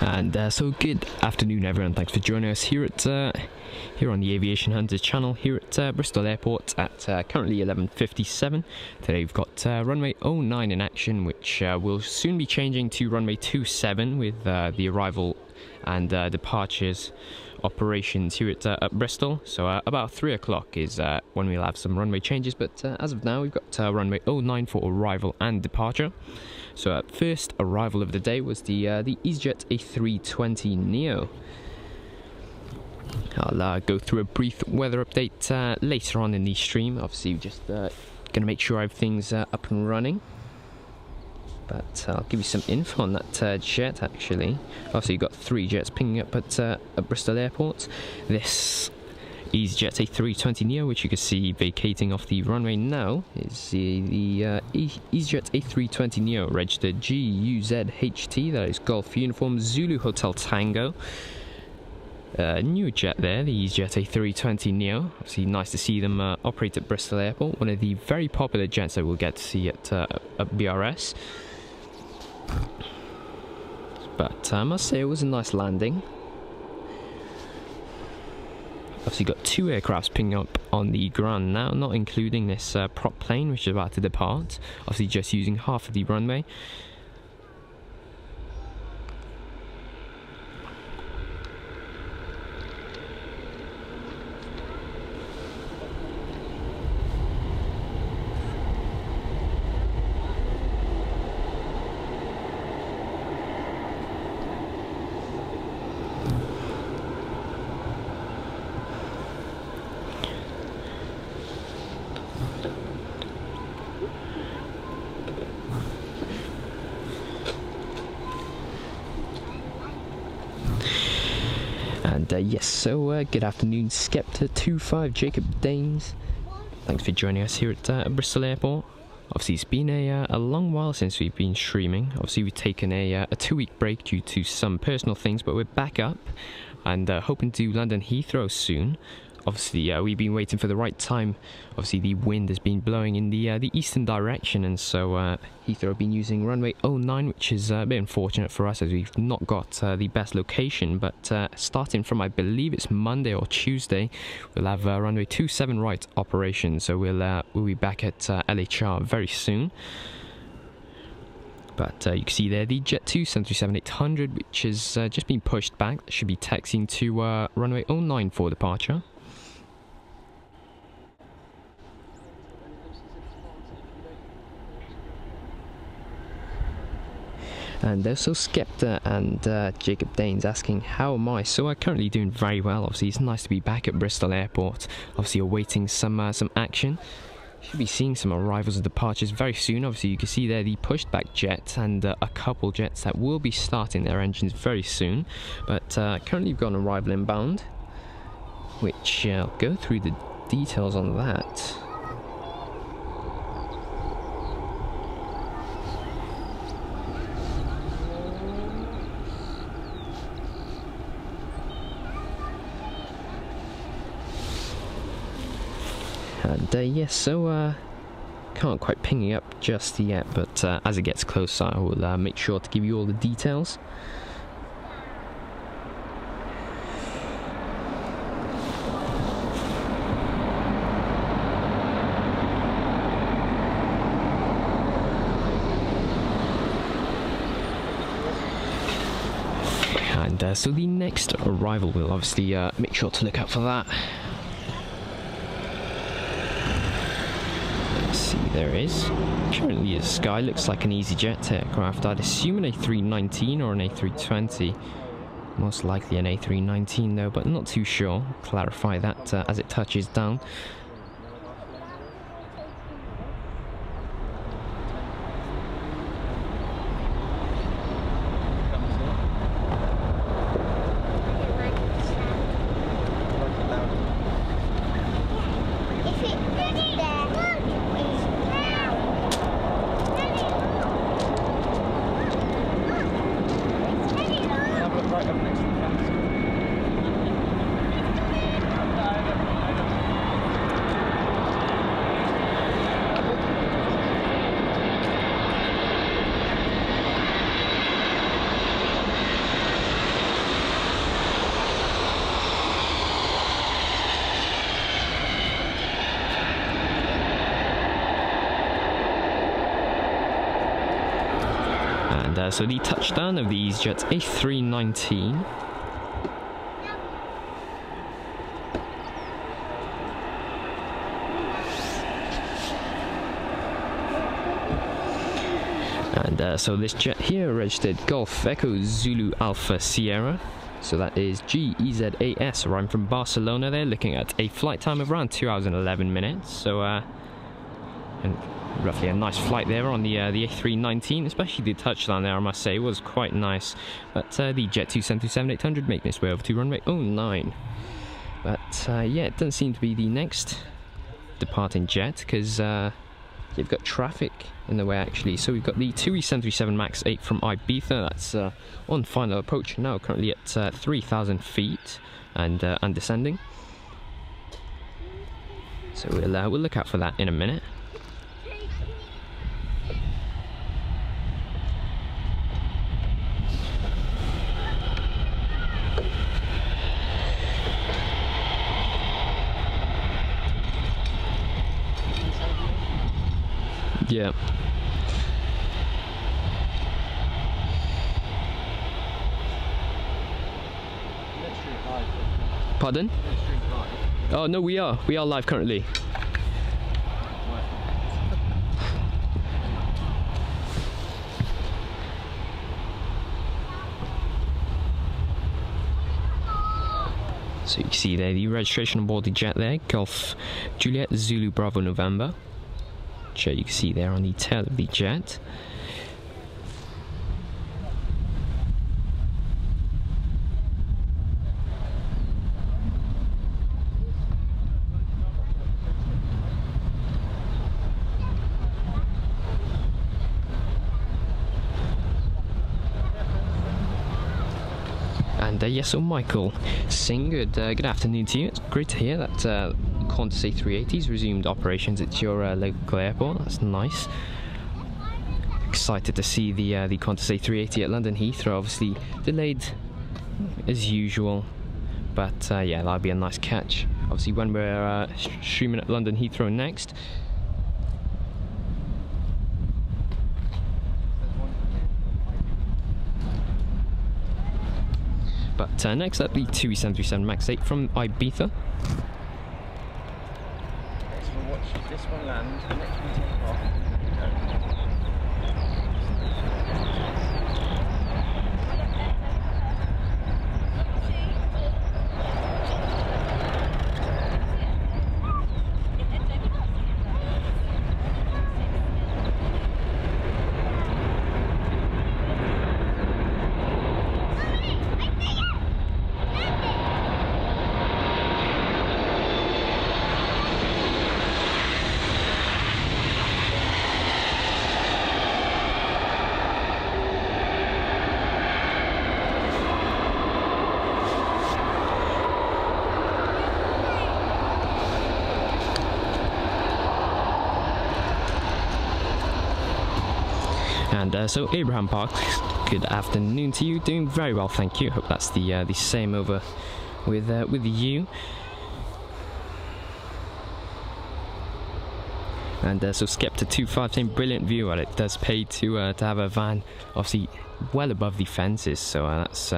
And so good afternoon everyone, thanks for joining us here at here on the Aviation Hunters channel here at Bristol Airport at currently 11:57. Today we've got runway 09 in action, which will soon be changing to runway 27 with the arrival and departures operations here at Bristol. So about 3 o'clock is when we'll have some runway changes, but as of now we've got runway 09 for arrival and departure. So first arrival of the day was the EasyJet A320neo. I'll go through a brief weather update later on in the stream. Obviously just going to make sure everything's up and running. But I'll give you some info on that jet actually. Obviously you've got 3 jets pinging up at Bristol Airport. This EasyJet A320neo, which you can see vacating off the runway now, is the EasyJet A320neo, registered GUZHT, that is Golf Uniform Zulu Hotel Tango. New jet there, the EasyJet A320neo. Obviously nice to see them operate at Bristol Airport, one of the very popular jets that we'll get to see at BRS. But I must say it was a nice landing. Obviously got 2 aircrafts pinging up on the ground now, not including this prop plane which is about to depart. Obviously just using half of the runway. And yes, so good afternoon, Skepta25, Jacob Danes. Thanks for joining us here at Bristol Airport. Obviously it's been a long while since we've been streaming. Obviously we've taken a 2-week break due to some personal things, but we're back up and hoping to land in Heathrow soon. Obviously we've been waiting for the right time. Obviously the wind has been blowing in the eastern direction, and so Heathrow have been using runway 09, which is a bit unfortunate for us as we've not got the best location. But starting from, I believe it's Monday or Tuesday, we'll have runway 27 right operation. So we'll be back at LHR very soon. But you can see there the Jet 2 737-800, which has just been pushed back. Should be taxiing to runway 09 for departure. And also Skepta and Jacob Danes asking, how am I? So I'm currently doing very well. Obviously it's nice to be back at Bristol Airport. Obviously awaiting some action. Should be seeing some arrivals and departures very soon. Obviously you can see there the pushed back jet and a couple jets that will be starting their engines very soon, but currently we've got an arrival inbound, which I'll go through the details on that. And yes, so can't quite ping it up just yet, but as it gets closer I will make sure to give you all the details. And so the next arrival, we'll obviously make sure to look out for that. See, there it is. Currently the sky looks like an EasyJet aircraft. I'd assume an A319 or an A320. Most likely an A319 though, but not too sure. Clarify that as it touches down. And so the touchdown of the EasyJet A319. And so this jet here registered Golf Echo Zulu Alpha Sierra. So that is GEZAS, arriving from Barcelona. They're looking at a flight time of around 2 hours and 11 minutes. So and roughly a nice flight there on the A319, especially the touchdown there, I must say, was quite nice. But the Jet 277-800 making its way over to runway 09. But yeah, it doesn't seem to be the next departing jet, because you've got traffic in the way actually. So we've got the TUI 737 MAX 8 from Ibiza. That's on final approach now, currently at 3,000 feet and descending. So we'll look out for that in a minute. Yeah. Pardon? Oh no, we are live currently. So you can see there the registration on board the jet there, Golf Juliet Zulu Bravo November. Which you can see there on the tail of the jet. And yes, so Michael Singh, good afternoon to you. It's great to hear that Qantas A380's resumed operations at your local airport. That's nice. Excited to see the Qantas A380 at London Heathrow. Obviously delayed as usual, but yeah, that'll be a nice catch. Obviously when we're streaming at London Heathrow next. But next up, the TUI 737 MAX 8 from Ibiza. So we'll watch this one land, the next one take off. And so Abraham Parks, good afternoon to you. Doing very well, thank you. Hope that's the same over with you. And so Skepta 25 saying brilliant view. Well, it does pay to have a van obviously well above the fences, so that's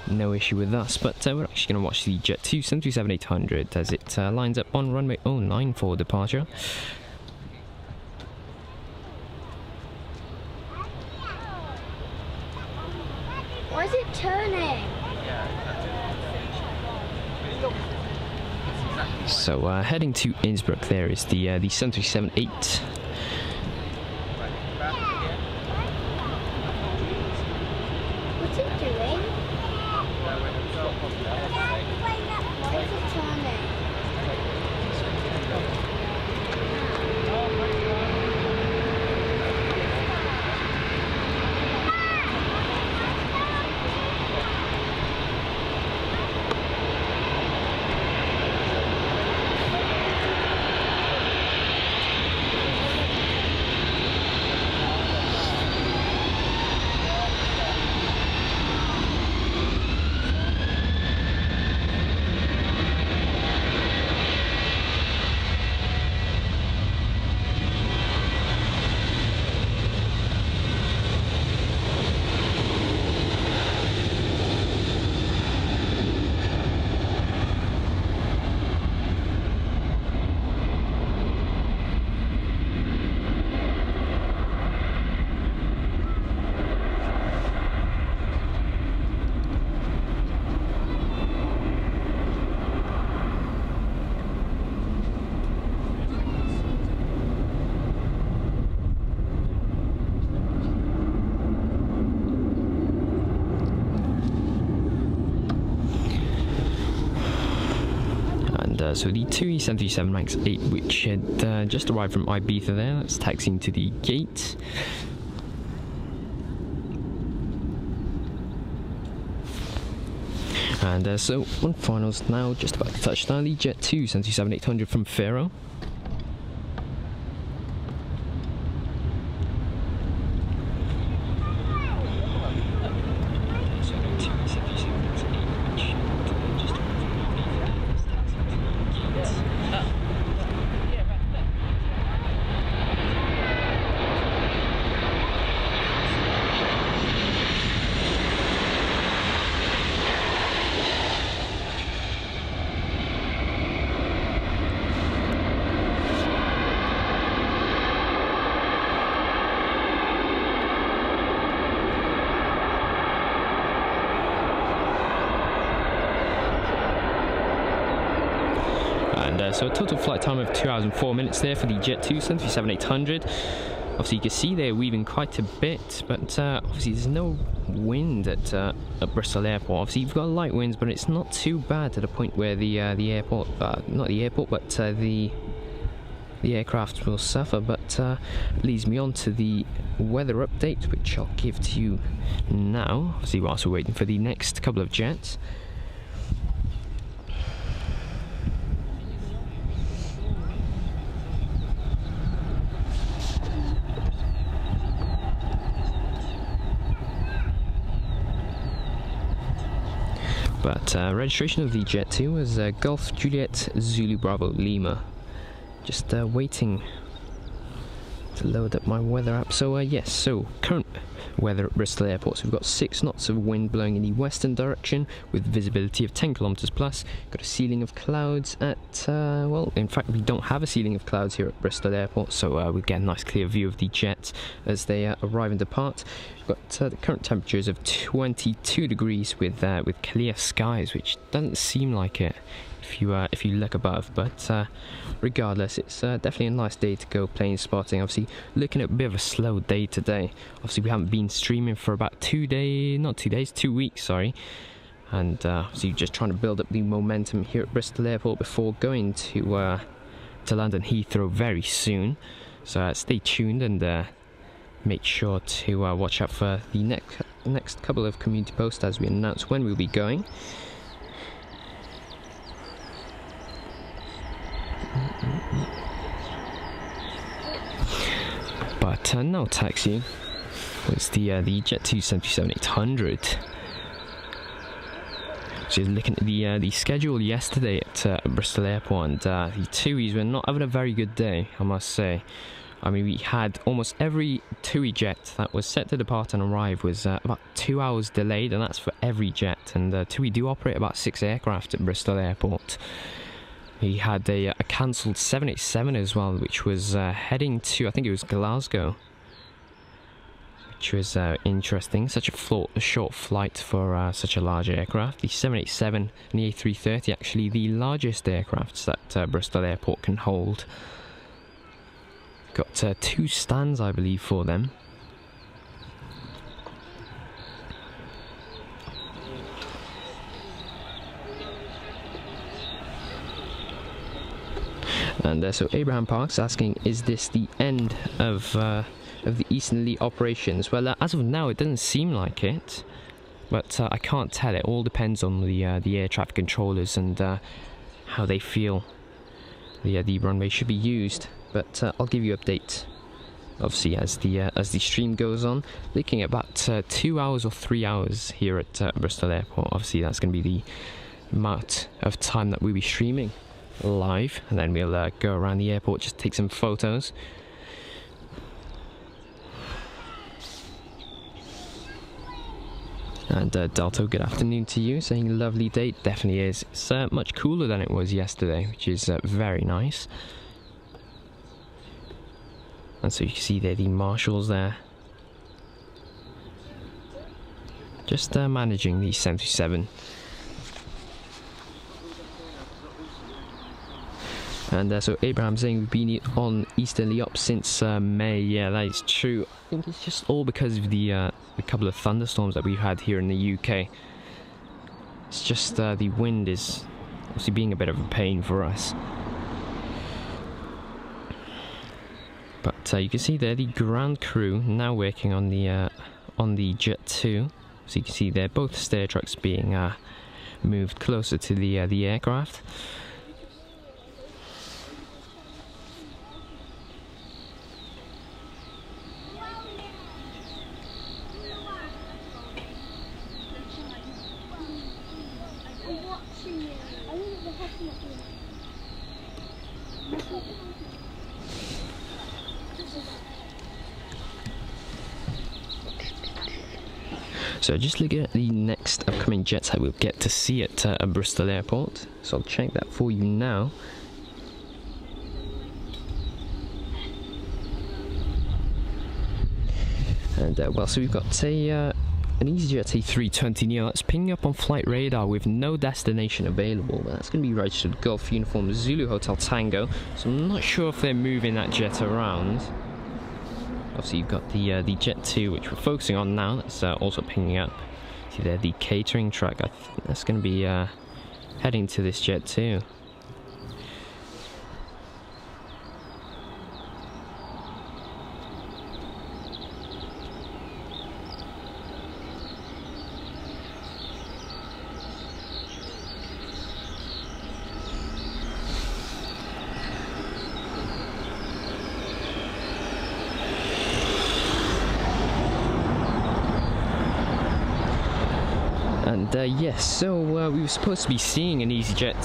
no issue with us. But we're actually going to watch the Jet 2 737-800 as it lines up on runway 09 for departure. Why is it turning? So heading to Innsbruck, there is the 737-8. What's it doing? Why is it turning? So the TUI 737 MAX 8, which had just arrived from Ibiza there, that's taxiing to the gate. And so on finals now, just about to touch down, the Jet 2 737-800 from Faro. So a total flight time of 2 hours and 4 minutes there for the Jet 2 737-800. Obviously you can see they're weaving quite a bit, but obviously there's no wind at Bristol Airport. Obviously you've got light winds, but it's not too bad to the point where the airport, not the airport, but the aircraft will suffer. But leads me on to the weather update, which I'll give to you now. Obviously whilst we're waiting for the next couple of jets. But registration of the Jet 2 was Golf Juliet Zulu Bravo Lima. Just waiting to load up my weather app. So yes, so current weather at Bristol Airport. So we've got 6 knots of wind blowing in the western direction with visibility of 10 kilometers plus. Got a ceiling of clouds at, well, in fact we don't have a ceiling of clouds here at Bristol Airport, so we get a nice clear view of the jets as they arrive and depart. We've got the current temperatures of 22 degrees with clear skies, which doesn't seem like it if you look above, but regardless, it's definitely a nice day to go plane spotting. Obviously looking at a bit of a slow day today. Obviously we haven't been streaming for about 2 weeks, sorry, and obviously just trying to build up the momentum here at Bristol Airport before going to London Heathrow very soon. So stay tuned and make sure to watch out for the next couple of community posts as we announce when we'll be going. But no taxi. was the Jet 2 737-800. So looking at the schedule yesterday at Bristol Airport, and the TUIs were not having a very good day, I must say. I mean, we had almost every TUI jet that was set to depart and arrive was about 2 hours delayed, and that's for every jet. And TUI do operate about 6 aircraft at Bristol Airport. We had a cancelled 787 as well, which was heading to, I think it was Glasgow, which was interesting. Such a short flight for such a large aircraft. The 787 and the A330 actually the largest aircrafts that Bristol Airport can hold. Got 2 stands, I believe, for them. And so Abraham Parks asking, is this the end of the easterly operations? Well, as of now, it doesn't seem like it, but I can't tell. It all depends on the air traffic controllers and how they feel the runway should be used. But I'll give you an update, obviously, as the stream goes on. Looking at about 2 hours or 3 hours here at Bristol Airport. Obviously, that's going to be the amount of time that we'll be streaming live, and then we'll go around the airport, just take some photos. And Dalto, good afternoon to you, saying lovely day. It definitely is. It's much cooler than it was yesterday, which is very nice. And so you can see there the marshals there, just managing the 737. And so Abraham saying we've been on Easterly Up since May. Yeah, that is true. I think it's just all because of the couple of thunderstorms that we've had here in the UK. It's just the wind is obviously being a bit of a pain for us. But you can see there the ground crew now working on the Jet 2. So you can see there both stair trucks being moved closer to the aircraft. So just looking at the next upcoming jets that we'll get to see at Bristol Airport. So I'll check that for you now. And well, so we've got an EasyJet A320neo that's pinging up on flight radar with no destination available. But that's going to be registered Golf Uniform Zulu Hotel Tango. So I'm not sure if they're moving that jet around. Obviously you've got the Jet 2, which we're focusing on now. That's also pinging up. See there, the catering truck. I think that's going to be heading to this Jet 2. And yes, so we were supposed to be seeing an EasyJet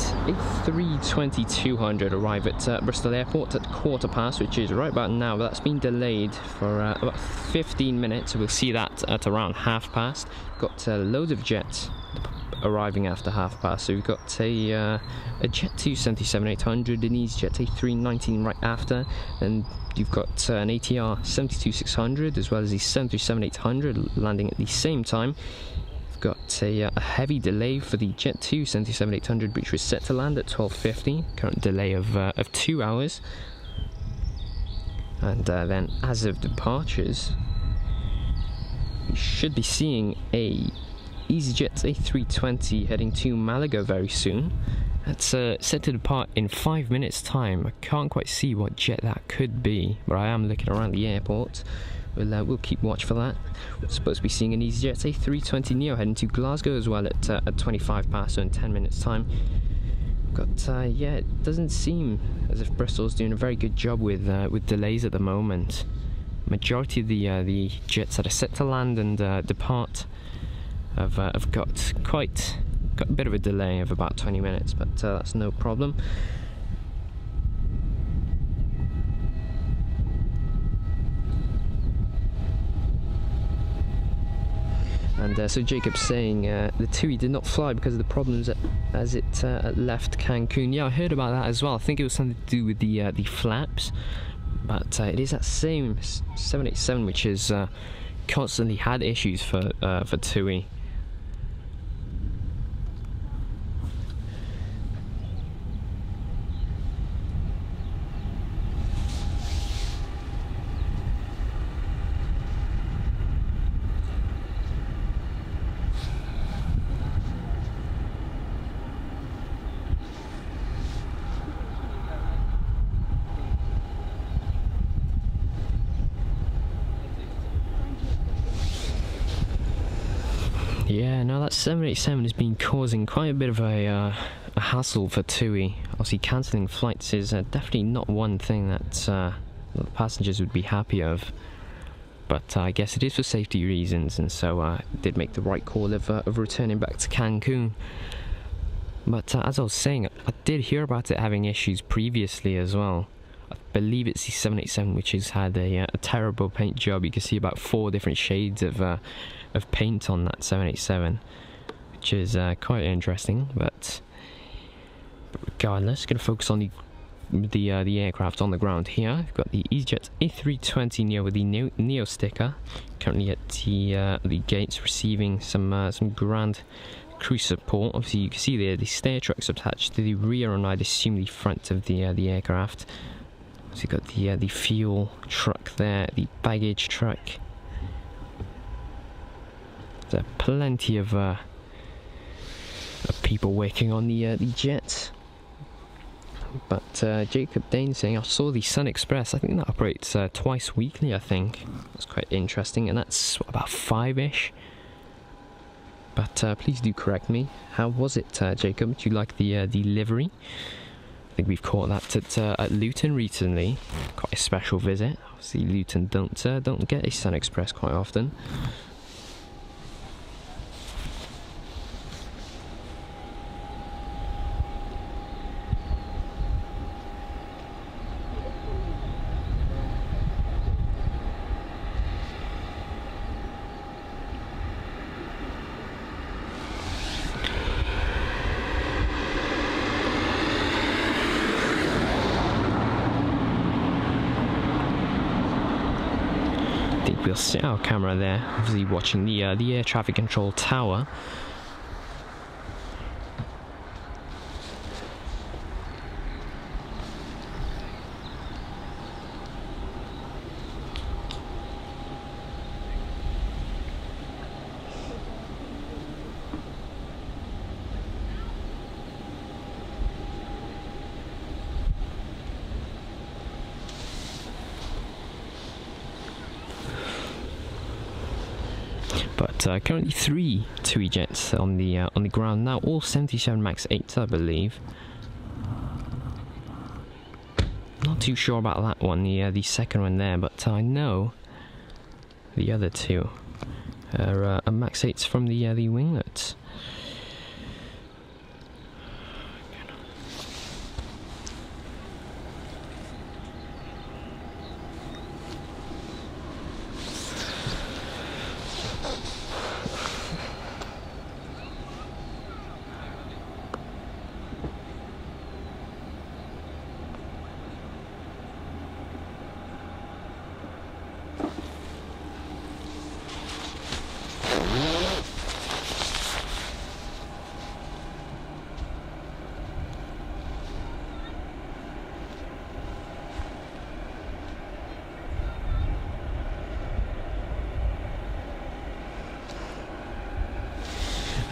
A320-200 arrive at Bristol Airport at 15:15, which is right about now. But that's been delayed for about 15 minutes, so we'll see that at around 30:30. Got loads of jets arriving after 30:30. So we've got a Jet 2 737-800, an EasyJet A319 right after, and you've got an ATR 72-600 as well as the 737-800 landing at the same time. Got a heavy delay for the Jet 2 737-800, which was set to land at 12:50. Current delay of 2 hours. And then, as of departures, we should be seeing a EasyJet A320 heading to Malaga very soon. That's set to depart in 5 minutes' time. I can't quite see what jet that could be, but I am looking around the airport. We'll keep watch for that. We're supposed to be seeing an EasyJet A320neo heading to Glasgow as well at 25:00, so in 10 minutes' time. Got yeah, it doesn't seem as if Bristol's doing a very good job with delays at the moment. majority of the jets that are set to land and depart have got a bit of a delay of about 20 minutes, but that's no problem. And so Jacob's saying the TUI did not fly because of the problems as it left Cancun. Yeah, I heard about that as well. I think it was something to do with the flaps, but it is that same 787 which has constantly had issues for TUI. Yeah, now that 787 has been causing quite a bit of a hassle for TUI. Obviously, cancelling flights is definitely not one thing that the passengers would be happy of. But I guess it is for safety reasons, and so did make the right call of returning back to Cancun. But as I was saying, I did hear about it having issues previously as well. I believe it's the 787 which has had a terrible paint job. You can see about 4 different shades of paint on that 787, which is quite interesting. But regardless, going to focus on the aircraft on the ground here. We've got the EasyJet A320 Neo with the Neo sticker, currently at the gates receiving some ground crew support. Obviously, you can see there the stair trucks attached to the rear, and I'd assume the front of the aircraft. So you've got the fuel truck there, the baggage truck. There's plenty of people working on the jet. But Jacob Dane saying, I saw the Sun Express. I think that operates twice weekly, I think. That's quite interesting, and that's about 5-ish. But please do correct me. How was it, Jacob? Do you like the livery? I think we've caught that at Luton recently. Quite a special visit. Obviously, Luton don't get a Sun Express quite often. We'll set our camera there, obviously watching the air traffic control tower. But currently 3 TUI jets on the ground now, all 77 MAX 8s, I believe. Not too sure about that one, the second one there, but I know the other 2 are MAX 8s from the winglets.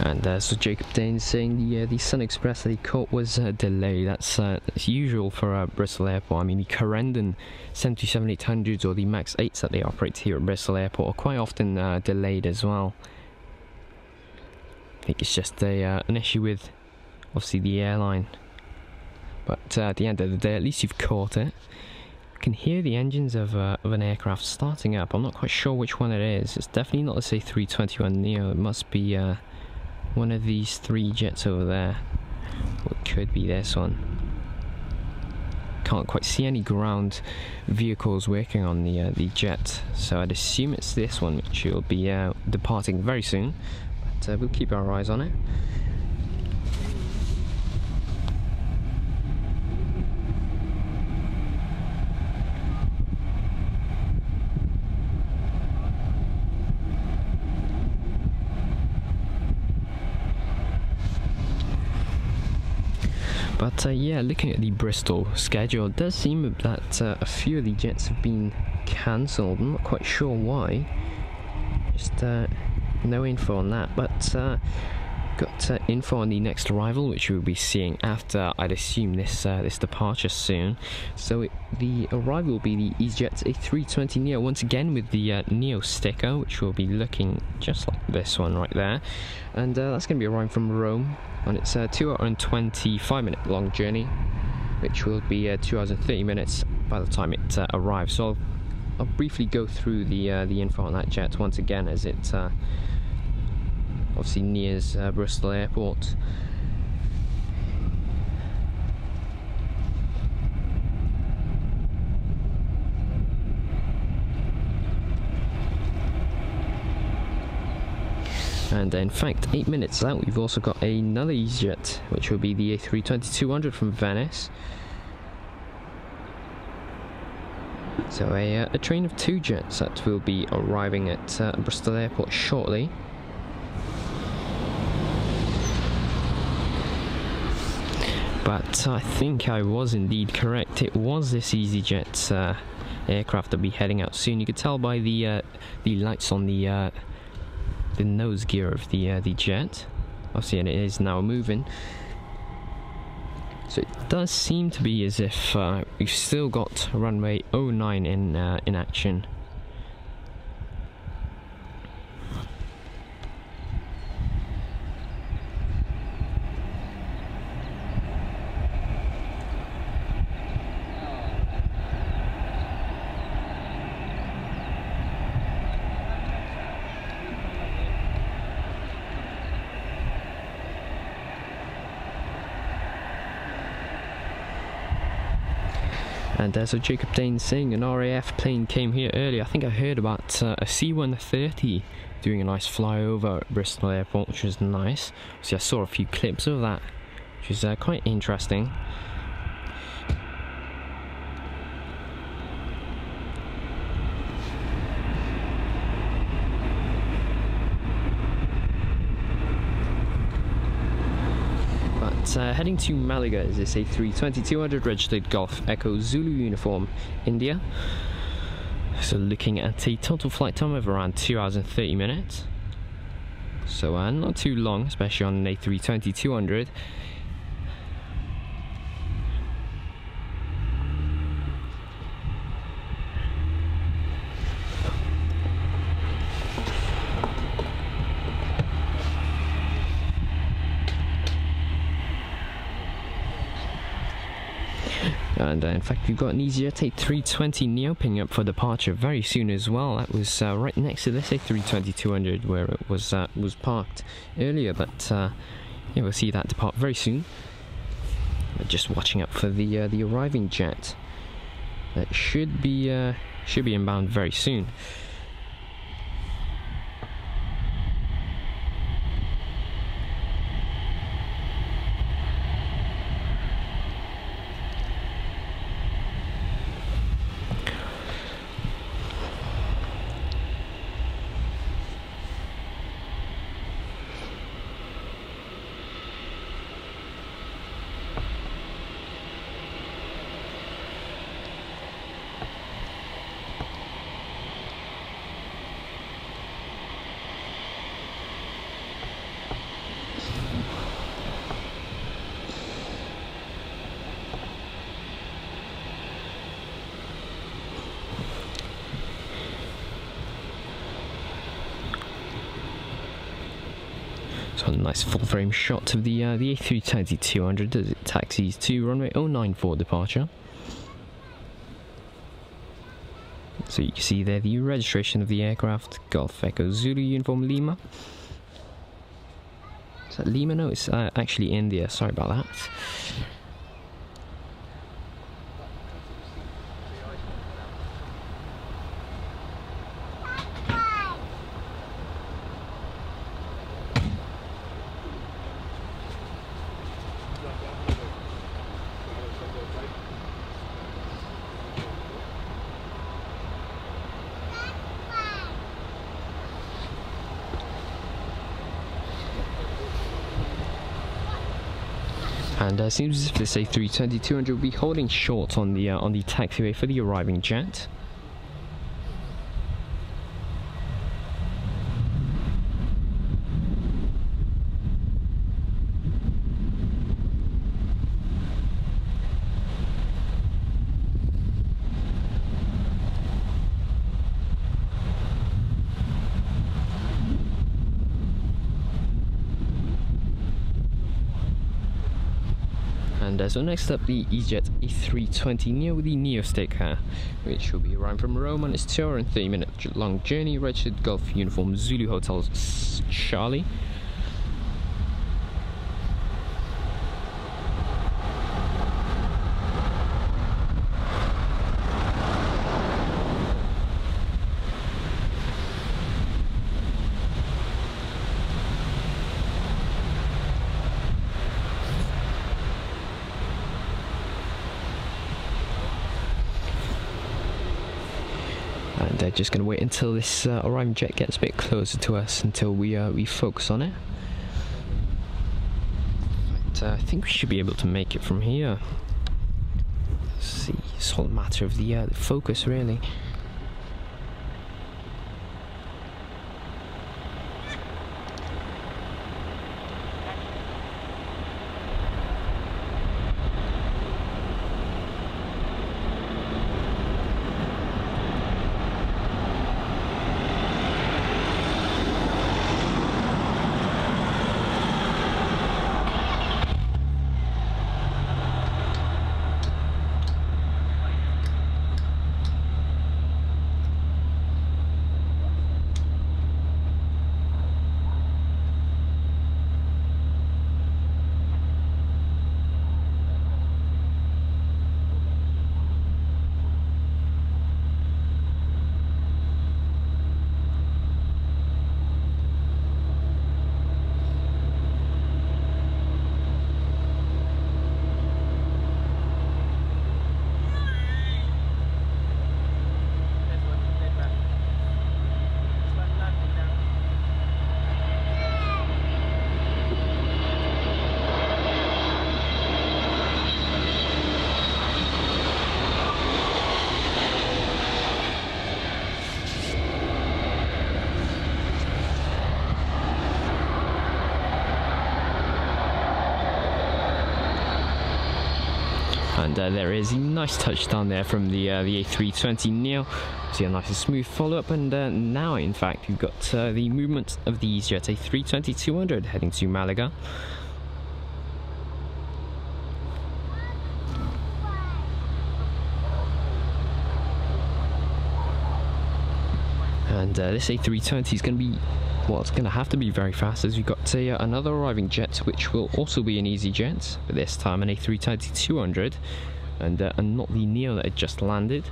And so Jacob Dane's saying the Sun Express that he caught was delayed. That's usual for Bristol Airport. I mean, the Corendon 737-800s or the MAX 8s that they operate here at Bristol Airport are quite often delayed as well. I think it's just an issue with, obviously, the airline. But at the end of the day, at least you've caught it. can hear the engines of an aircraft starting up. I'm not quite sure which one it is. It's definitely not the A321neo. It must be one of these three jets over there. Or it could be this one. Can't quite see any ground vehicles working on the jet, so I'd assume it's this one which will be departing very soon, but we'll keep our eyes on it. But yeah, looking at the Bristol schedule, it does seem that a few of the jets have been cancelled. I'm not quite sure why. Just no info on that. But got info on the next arrival, which we'll be seeing after, I'd assume, this departure soon. So the arrival will be the EasyJet A320neo, once again with the Neo sticker, which will be looking just like this one right there. And that's going to be arriving from Rome on its 2 hour and 25 minute long journey, which will be 2 hours and 30 minutes by the time it arrives. So I'll briefly go through the info on that jet once again, as it obviously nears Bristol Airport. And in fact, 8 minutes out, we've also got another EasyJet, which will be the A320-200 from Venice. So a train of 2 jets that will be arriving at Bristol Airport shortly. But I think I was indeed correct. It was this EasyJet aircraft that'll be heading out soon. You could tell by the lights on the nose gear of the jet, obviously, and it is now moving. So it does seem to be as if we've still got runway 09 in action. And so Jacob Dane's saying an RAF plane came here earlier. I think I heard about a C-130 doing a nice flyover at Bristol Airport, which was nice. So I saw a few clips of that, which is quite interesting. Heading to Malaga is this A320-200 registered Golf Echo Zulu uniform, India. So looking at a total flight time of around 2 hours and 30 minutes. So not too long, especially on an A320-200. And in fact, we've got an EasyJet A320neo picking up for departure very soon as well. That was right next to this A320-200 where it was parked earlier, but yeah, we'll see that depart very soon. But just watching up for the arriving jet that should be inbound very soon. So a nice full frame shot of the A320-200 as it taxis to runway 09 for departure. So you can see there the registration of the aircraft, Golf Echo Zulu Uniform Lima. Is that Lima? No, it's actually India, sorry about that. And it seems as if this A320-200 will be holding short on the taxiway for the arriving jet. And so next up, the EasyJet A320neo with the Neo sticker, which will be arriving from Rome on its 2 hour and 30-minute long journey, registered Golf Uniform Zulu Hotel Charlie. And just going to wait until this arriving jet gets a bit closer to us until we focus on it. But, I think we should be able to make it from here. Let's see, it's all a matter of the focus, really. And there is a nice touchdown there from the A320neo. See a nice and smooth follow-up, and now in fact we've got the movement of the EasyJet A320-200 heading to Malaga. And this A320 is going to be, well, it's going to have to be very fast, as we've got another arriving jet, which will also be an EasyJet, but this time an A320-200, and not the Neo that had just landed.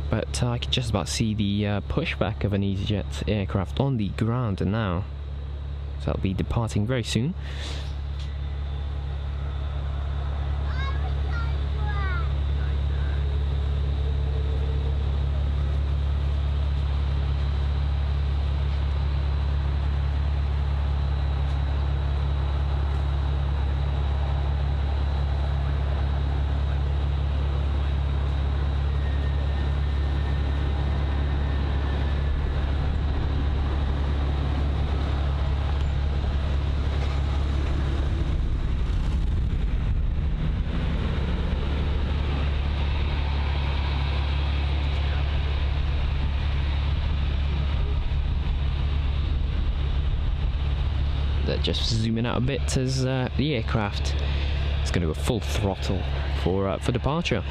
But I can just about see the pushback of an EasyJet aircraft on the ground now, so that'll be departing very soon. Just zooming out a bit as the aircraft is going to go full throttle for departure.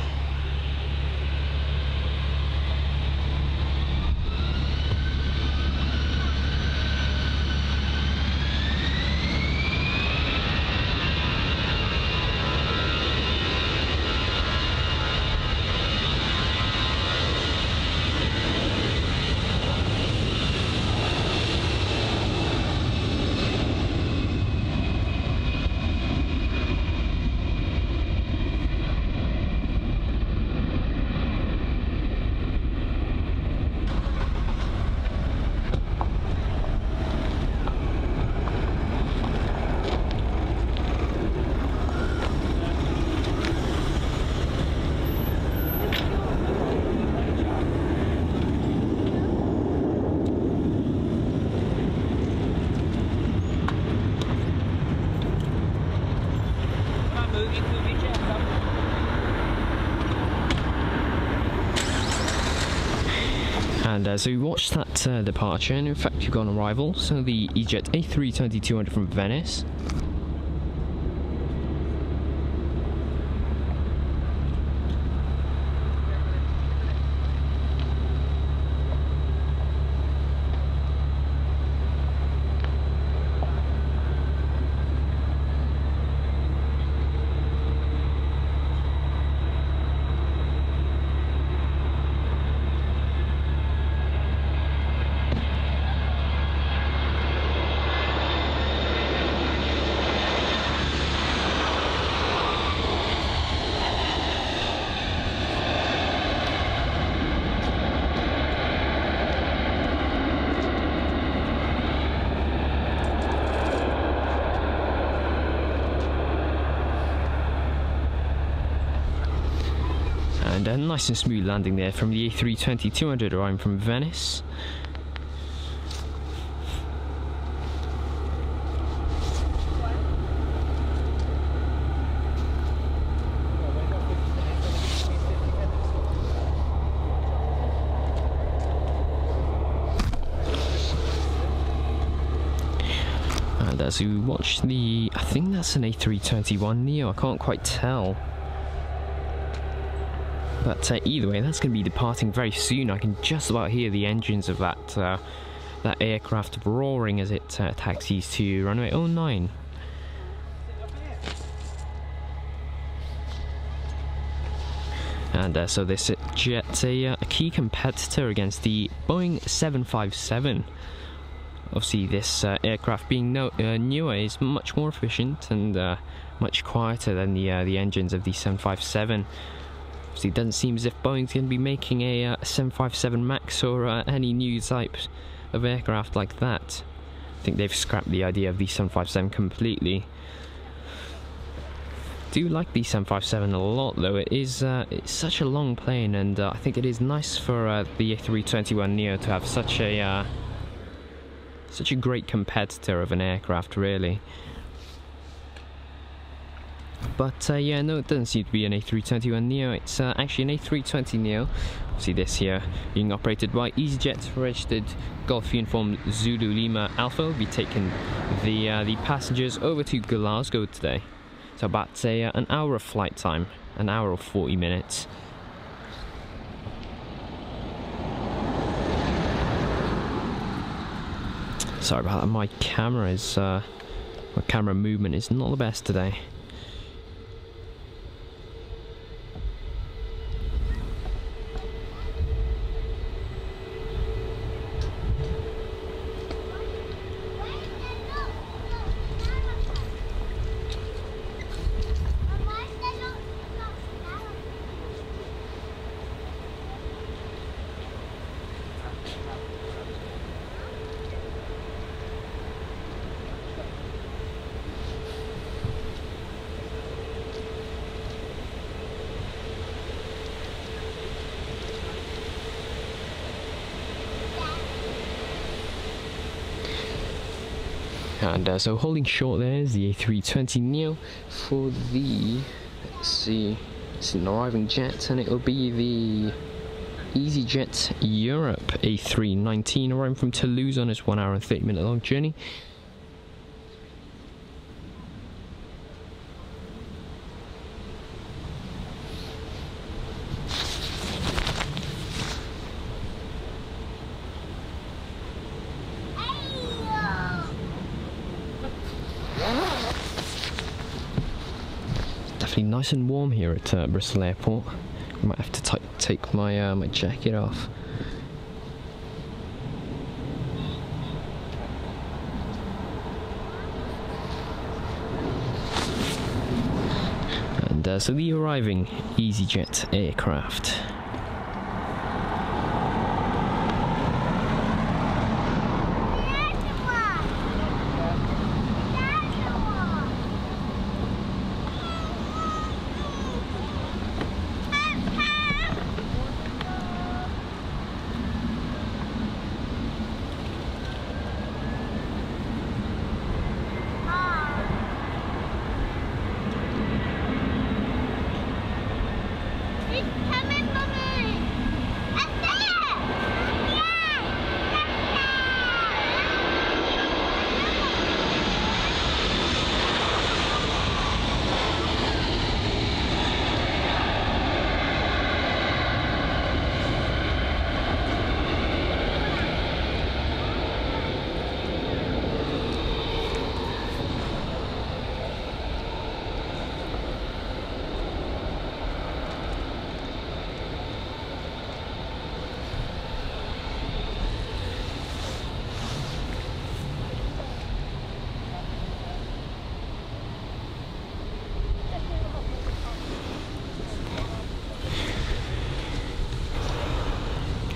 And so we watched that departure, and in fact we've got an arrival. So the EasyJet A320-200 from Venice. And a nice and smooth landing there from the A320-200 arriving from Venice. And as we watch the, I think that's an A321neo, I can't quite tell. But either way, that's going to be departing very soon. I can just about hear the engines of that aircraft roaring as it taxis to runway 09. And so this jet's a key competitor against the Boeing 757. Obviously, this aircraft being newer is much more efficient and much quieter than the engines of the 757. Obviously, it doesn't seem as if Boeing's going to be making a 757 MAX or any new type of aircraft like that. I think they've scrapped the idea of the 757 completely. I do like the 757 a lot, though. It's such a long plane, and I think it is nice for the A321neo to have such a great competitor of an aircraft, really. But yeah, no, it doesn't seem to be an A321neo. It's actually an A320neo. See this here being operated by EasyJet, registered Golf Uniform Zulu Lima Alpha. Will be taking the passengers over to Glasgow today. So about an hour of flight time, an hour or 40 minutes. Sorry about that. My camera movement is not the best today. And so holding short there is the A320neo for the, let's see, it's an arriving jet, and it will be the EasyJet Europe A319 arriving from Toulouse on its 1 hour and 30 minute long journey. Definitely nice and warm here at Bristol Airport. I might have to take my my jacket off. And so the arriving EasyJet aircraft.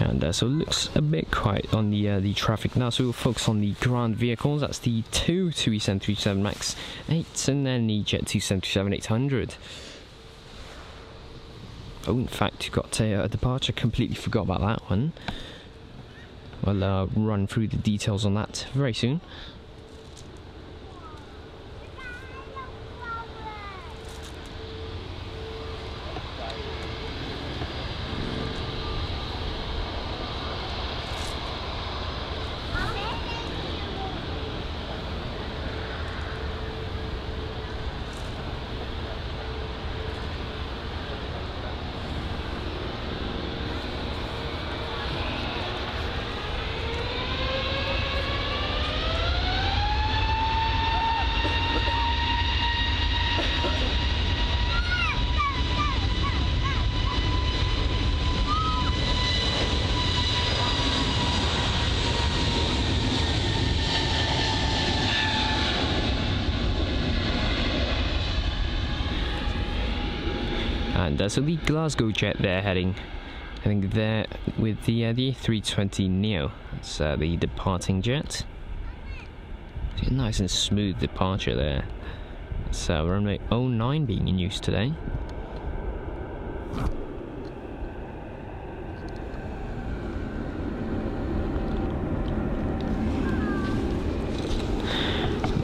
And so it looks a bit quiet on the traffic now, so we'll focus on the ground vehicles. That's the two 737 MAX 8s and then the Jet 2 737-800. Oh, in fact, you've got a departure. Completely forgot about that one. I'll run through the details on that very soon. And so the Glasgow jet there heading there with the A320neo. That's the departing jet. It's a nice and smooth departure there. It's runway 09 being in use today.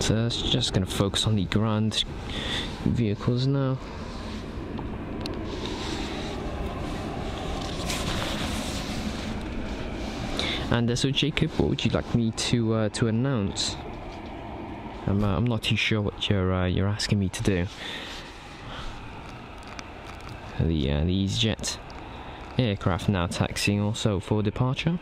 So it's just going to focus on the ground vehicles now. And so Jacob, what would you like me to announce? I'm not too sure what you're asking me to do. The EasyJet aircraft now taxiing also for departure.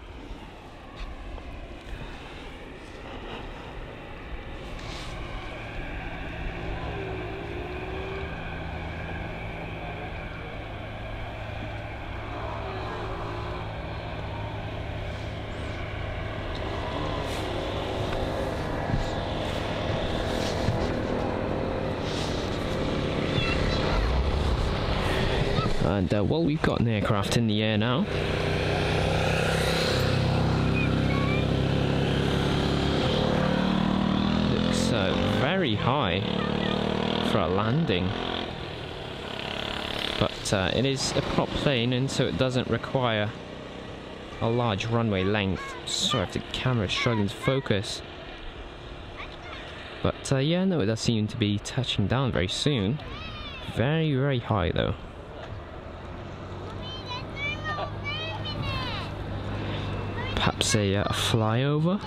And well, we've got an aircraft in the air now. Looks very high for a landing, but it is a prop plane, and so it doesn't require a large runway length. Sorry if the camera is struggling to focus. But yeah, no, it does seem to be touching down very soon. Very, very high though. Perhaps a flyover.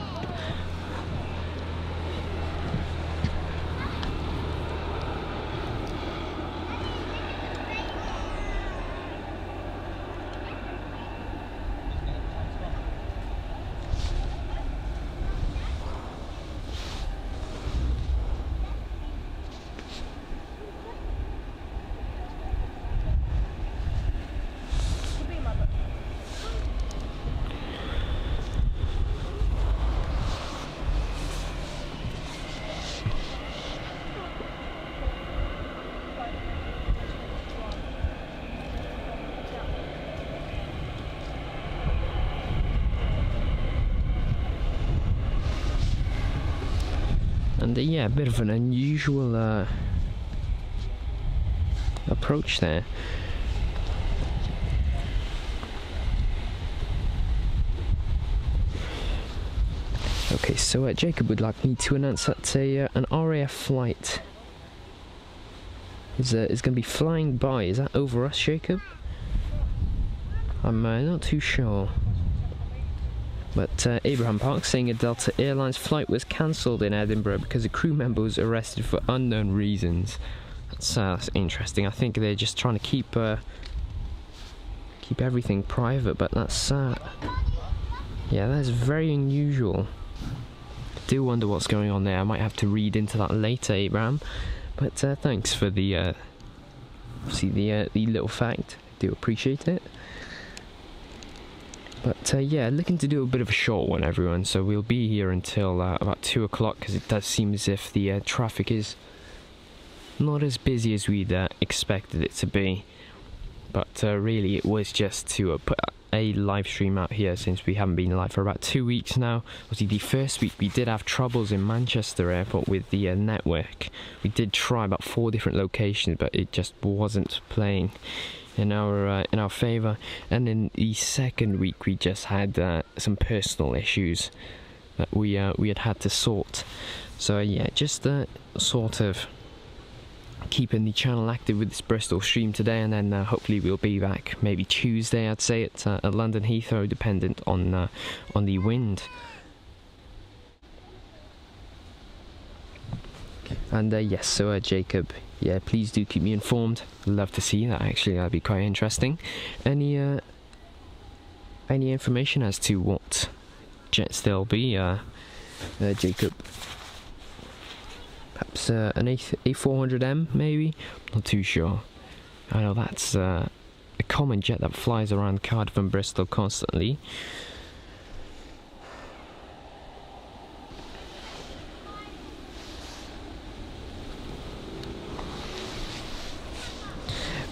And yeah, a bit of an unusual approach there. Okay, so Jacob would like me to announce that an RAF flight is going to be flying by. Is that over us, Jacob? I'm not too sure. But Abraham Park saying a Delta Airlines flight was cancelled in Edinburgh because a crew member was arrested for unknown reasons. That's interesting. I think they're just trying to keep everything private, but that's yeah, that's very unusual. I do wonder what's going on there. I might have to read into that later, Abraham. But thanks for the little fact. I do appreciate it. But yeah, looking to do a bit of a short one, everyone. So we'll be here until about 2 o'clock, because it does seem as if the traffic is not as busy as we'd expected it to be. But really, it was just to put a live stream out here since we haven't been live for about 2 weeks now. Obviously the first week we did have troubles in Manchester Airport with the network. We did try about 4 different locations, but it just wasn't playing in our favour. And in the second week we just had some personal issues that we had to sort. So yeah, just sort of keeping the channel active with this Bristol stream today, and then hopefully we'll be back maybe Tuesday, I'd say, at London Heathrow, dependent on the wind. And yes, so Jacob, yeah, please do keep me informed. I'd love to see that, actually. That'd be quite interesting. Any information as to what jets there'll be, Jacob? Perhaps an A400M, maybe? Not too sure. I know that's a common jet that flies around Cardiff and Bristol constantly.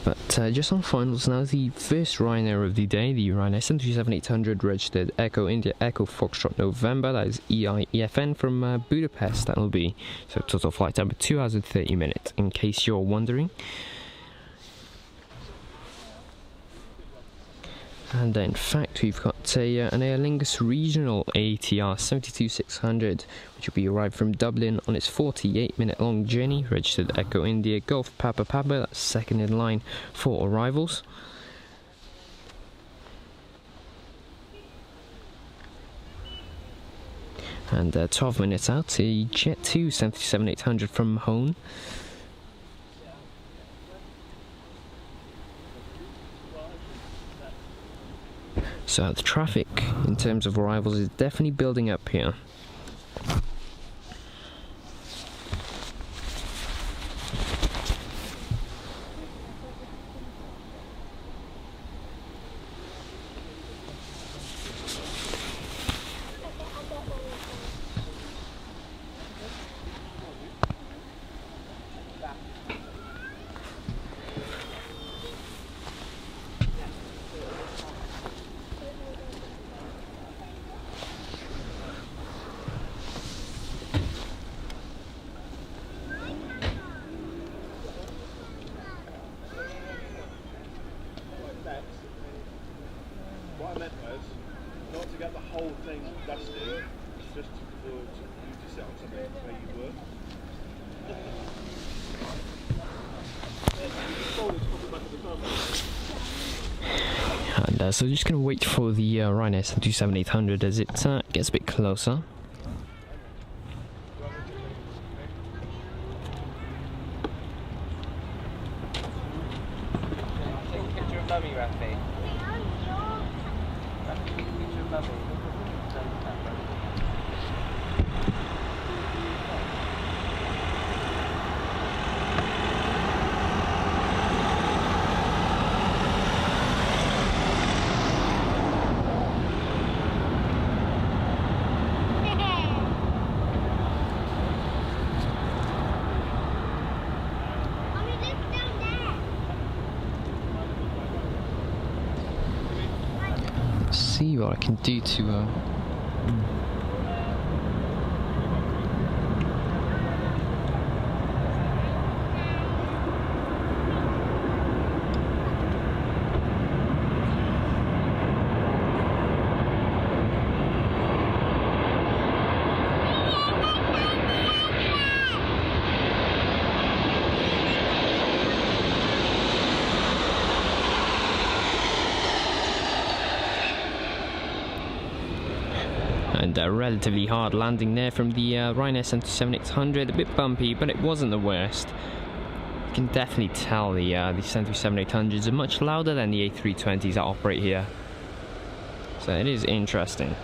But just on finals now, the first Ryanair of the day, the Ryanair 737-800 registered Echo India Echo Foxtrot November, that is EIEFN from Budapest, that will be. So total flight time 2 hours and 30 minutes, in case you're wondering. And in fact, we've got an Aer Lingus regional ATR 72600, which will be arrived from Dublin on its 48-minute long journey, registered Echo India Golf Papa Papa, that's second in line for arrivals. And 12 minutes out, a Jet 2 737-800 from Mahone. So the traffic in terms of arrivals is definitely building up here. What I meant was, not to get the whole thing dusty, just for you to sit on something where you were. And so just going to wait for the Ryanair 737-800 as it gets a bit closer. See what I can do to and a relatively hard landing there from the Ryanair 737-800, a bit bumpy, but it wasn't the worst. You can definitely tell the 737-800s are much louder than the A320s that operate here, so it is interesting.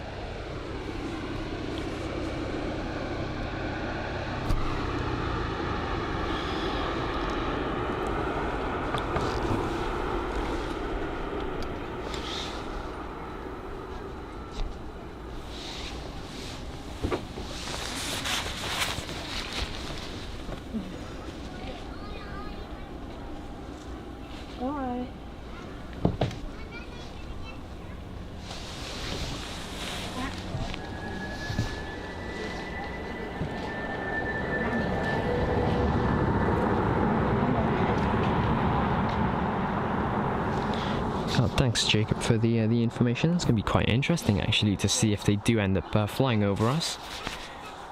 Oh, thanks, Jacob, for the information. It's going to be quite interesting, actually, to see if they do end up flying over us.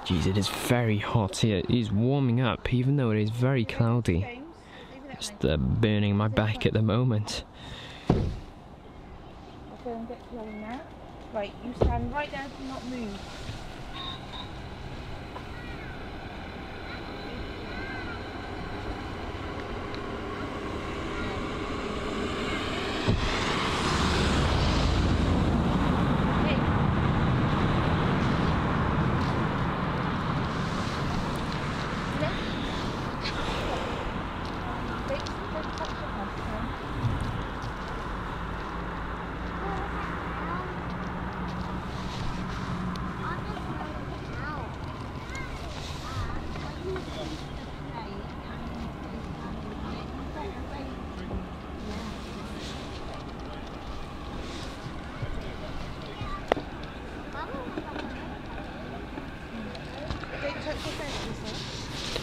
Jeez, it is very hot here. It is warming up, even though it is very cloudy. Just burning my back at the moment. I'll go and get Chloe now. Right, you stand right down, do not move.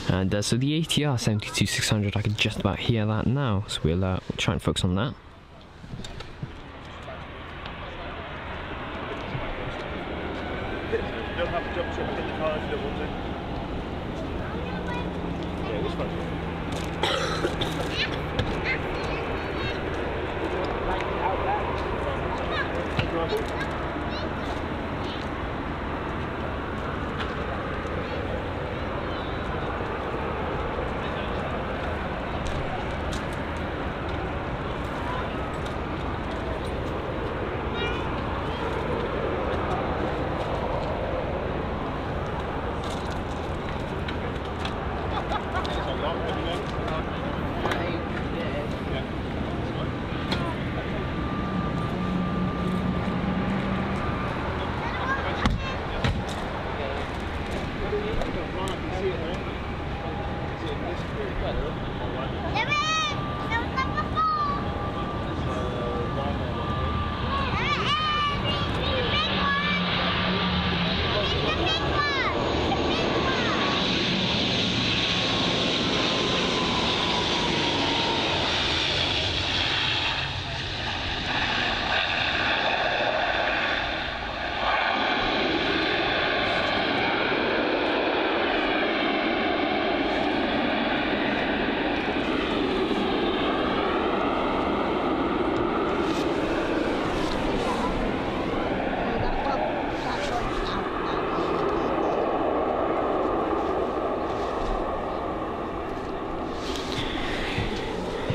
And so the ATR 72600, I can just about hear that now, so we'll try and focus on that. You don't have to jump in the car if you don't want to. Yeah, this one.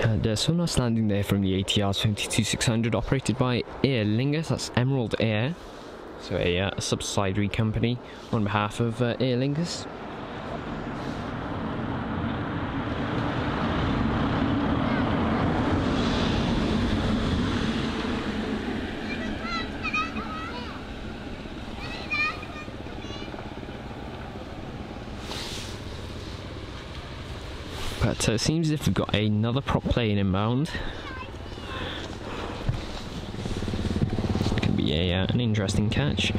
And so nice landing there from the ATR 72600, operated by Aer Lingus, that's Emerald Air, so a subsidiary company on behalf of Aer Lingus. But it seems as if we've got another prop plane inbound. Could be an interesting catch.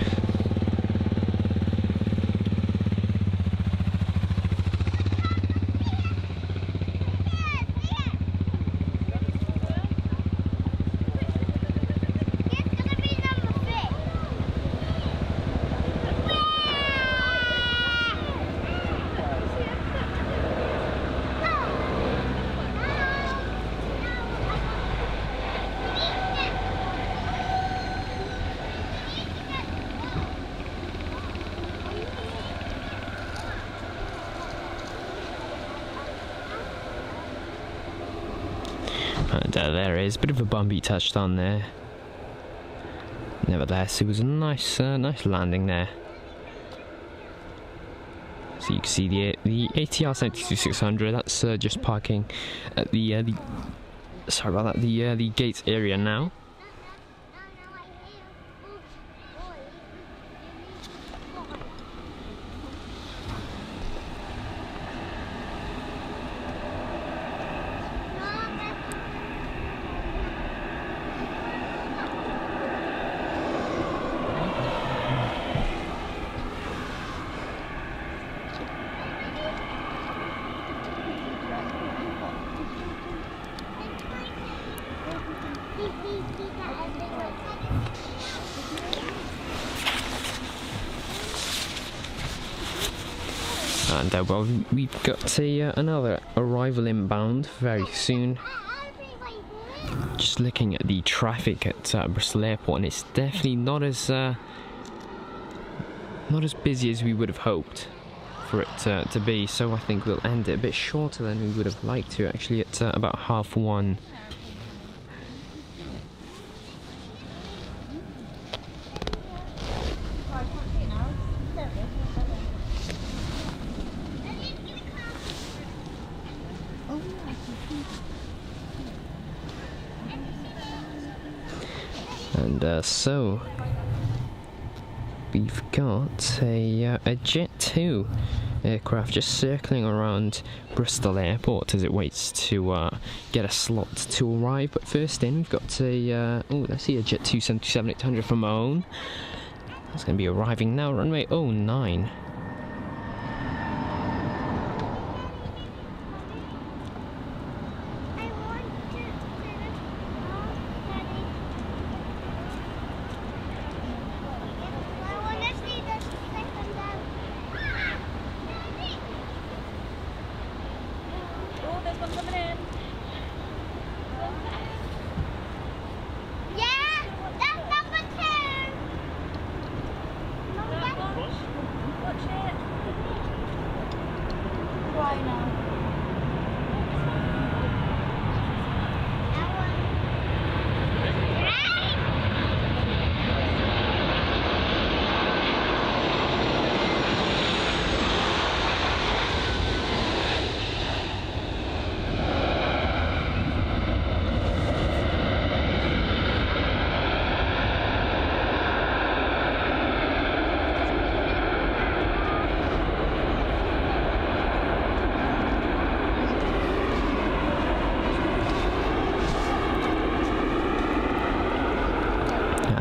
And there is a bit of a bumpy touchdown there. Nevertheless, it was a nice landing there. So you can see the ATR 72600. That's just parking at the sorry about that, the gates area now. Beep, beep, beep. And well, we've got another arrival inbound very soon. Just looking at the traffic at Bristol Airport, and it's definitely not as busy as we would have hoped for it to be. So I think we'll end it a bit shorter than we would have liked to. Actually, at about 1:30. And so we've got a Jet 2 aircraft just circling around Bristol Airport as it waits to get a slot to arrive. But first in, we've got a let's see, a Jet 2 737-800 from Boeing. That's going to be arriving now, runway 09.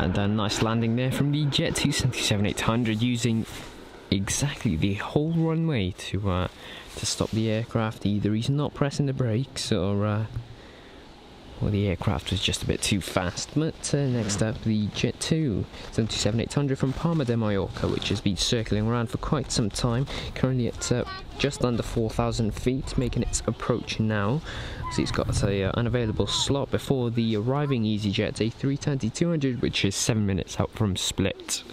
And a nice landing there from the Jet 2 737-800, using exactly the whole runway to stop the aircraft. Either he's not pressing the brakes, or the aircraft was just a bit too fast. But next up, the Jet 2 737-800 from Palma de Mallorca, which has been circling around for quite some time, currently at just under 4,000 feet, making its approach now. So it's got a unavailable slot before the arriving EasyJet A320-200, which is 7 minutes out from Split.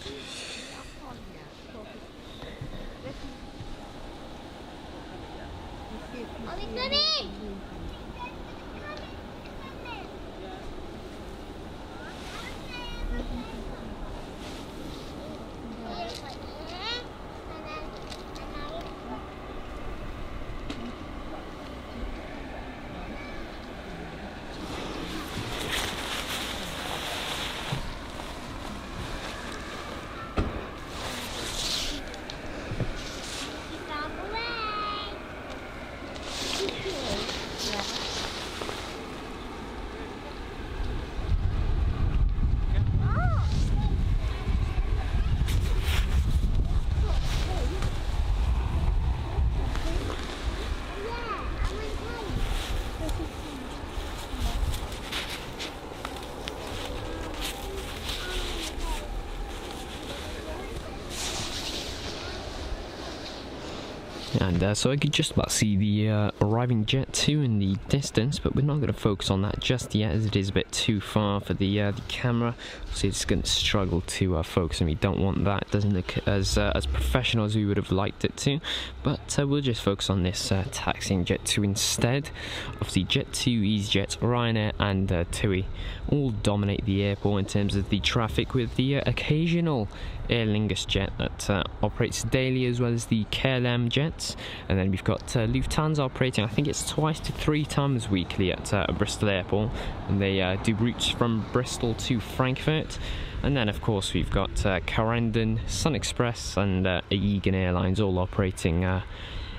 And so I could just about see the arriving Jet 2 in the distance, but we're not going to focus on that just yet, as it is a bit too far for the camera. So it's going to struggle to focus, and we don't want that. It doesn't look as professional as we would have liked it to. But we'll just focus on this taxiing Jet 2 instead. Obviously, Jet 2, EasyJet, Ryanair, and TUI all dominate the airport in terms of the traffic, with the occasional Aer Lingus jet that operates daily, as well as the KLM jets. And then we've got Lufthansa operating, I think it's 2 to 3 times weekly at Bristol Airport, and they do routes from Bristol to Frankfurt. And then of course we've got Corendon, Sun Express, and Aegean Airlines all operating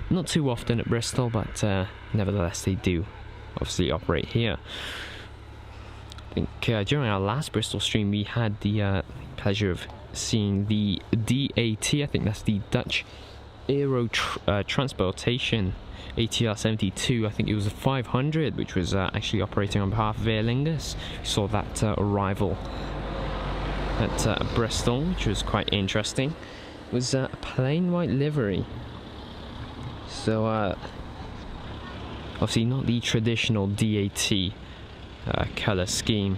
not too often at Bristol, but nevertheless they do obviously operate here. I think during our last Bristol stream we had the pleasure of seeing the DAT, I think that's the Dutch Aero Transportation ATR 72. I think it was a 500, which was actually operating on behalf of Aer Lingus. We saw that arrival at Bristol, which was quite interesting. It was a plain white livery. So obviously not the traditional DAT colour scheme.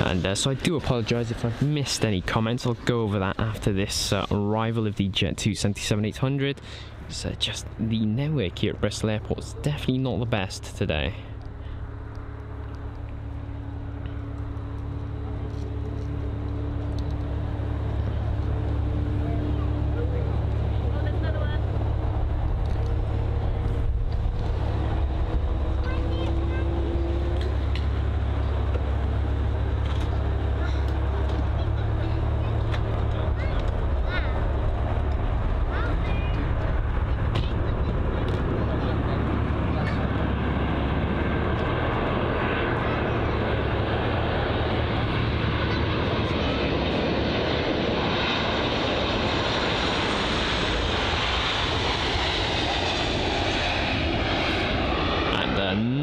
And so I do apologise if I've missed any comments. I'll go over that after this arrival of the Jet 277-800. So just the network here at Bristol Airport is definitely not the best today.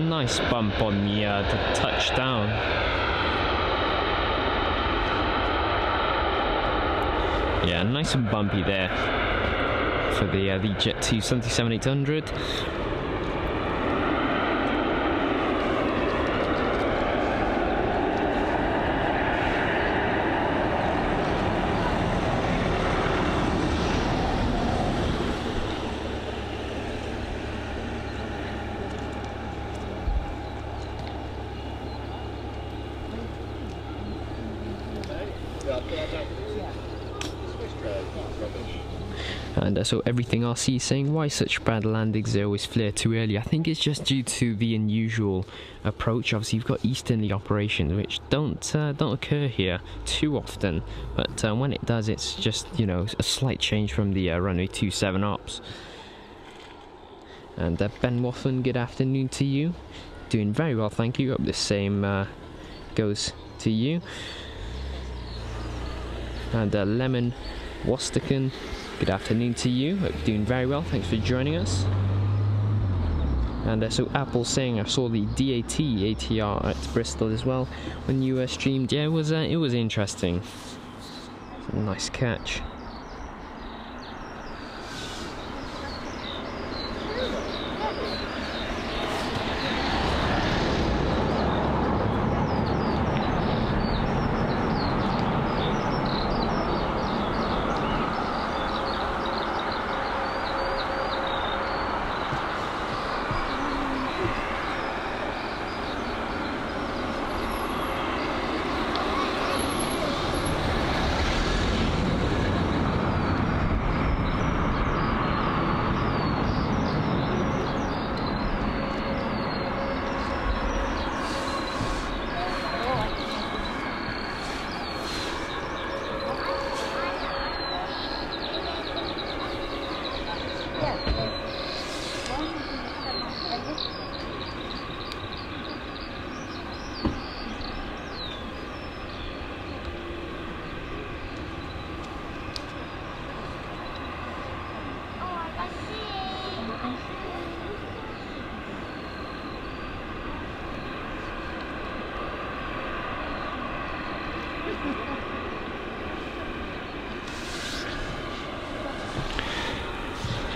Nice bump on the touchdown. Yeah, nice and bumpy there for the Jet 277-800. And so everything I see saying why such bad landings, they always flare too early. I think it's just due to the unusual approach. Obviously you've got easterly operations which don't occur here too often, but when it does, it's just, you know, a slight change from the runway 27 ops. And Ben Watson, good afternoon to you. Doing very well, thank you. Hope the same goes to you. And Lemon Wostaken, good afternoon to you. Hope you're doing very well. Thanks for joining us. And so Apple saying I saw the DAT ATR at Bristol as well when you streamed. Yeah, it was interesting. Nice catch.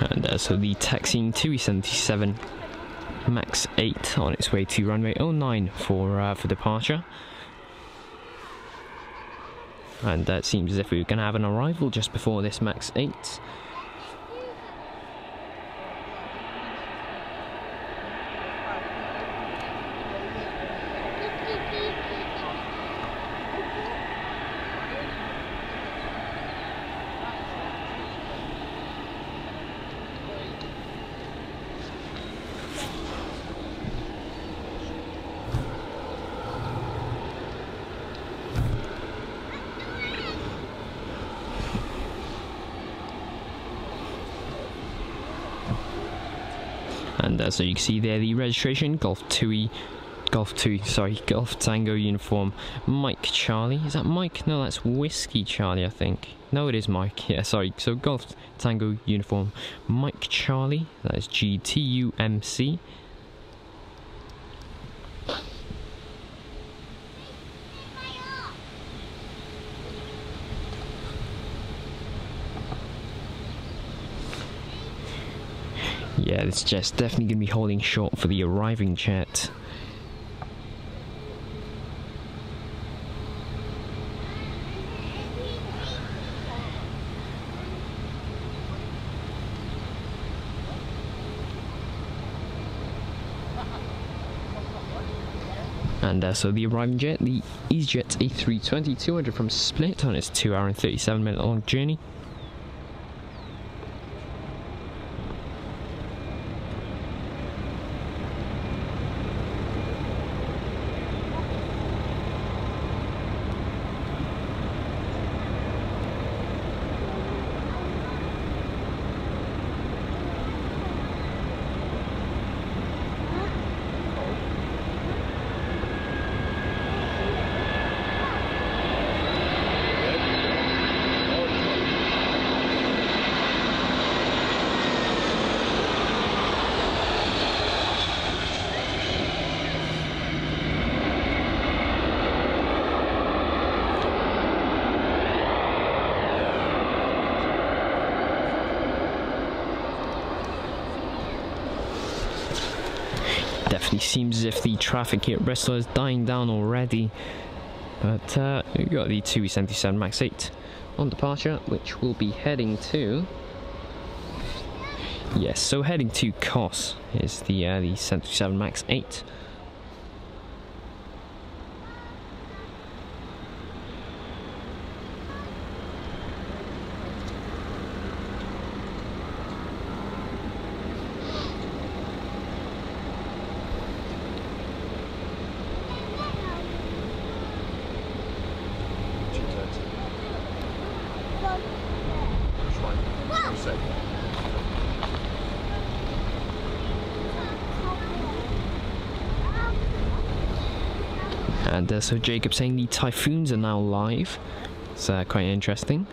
And so the taxiing 277 Max 8 on its way to runway 09 for departure. And it seems as if we were going to have an arrival just before this Max 8. And so you can see there the registration, Golf Tango uniform, Mike Charlie. Is that Mike? No, that's Whiskey Charlie, I think. No, it is Mike. Yeah, sorry. So Golf Tango uniform, Mike Charlie. That is GTUMC. Yeah, this jet's definitely going to be holding short for the arriving jet. And so the arriving jet, the EasyJet A320-200 from Split on its 2 hour and 37 minute long journey. Definitely seems as if the traffic here at Bristol is dying down already. But we've got the 277 MAX 8 on departure, which will be heading to... Yes, so heading to Kos is the 737 MAX 8. And so Jacob's saying the Typhoons are now live. It's quite interesting.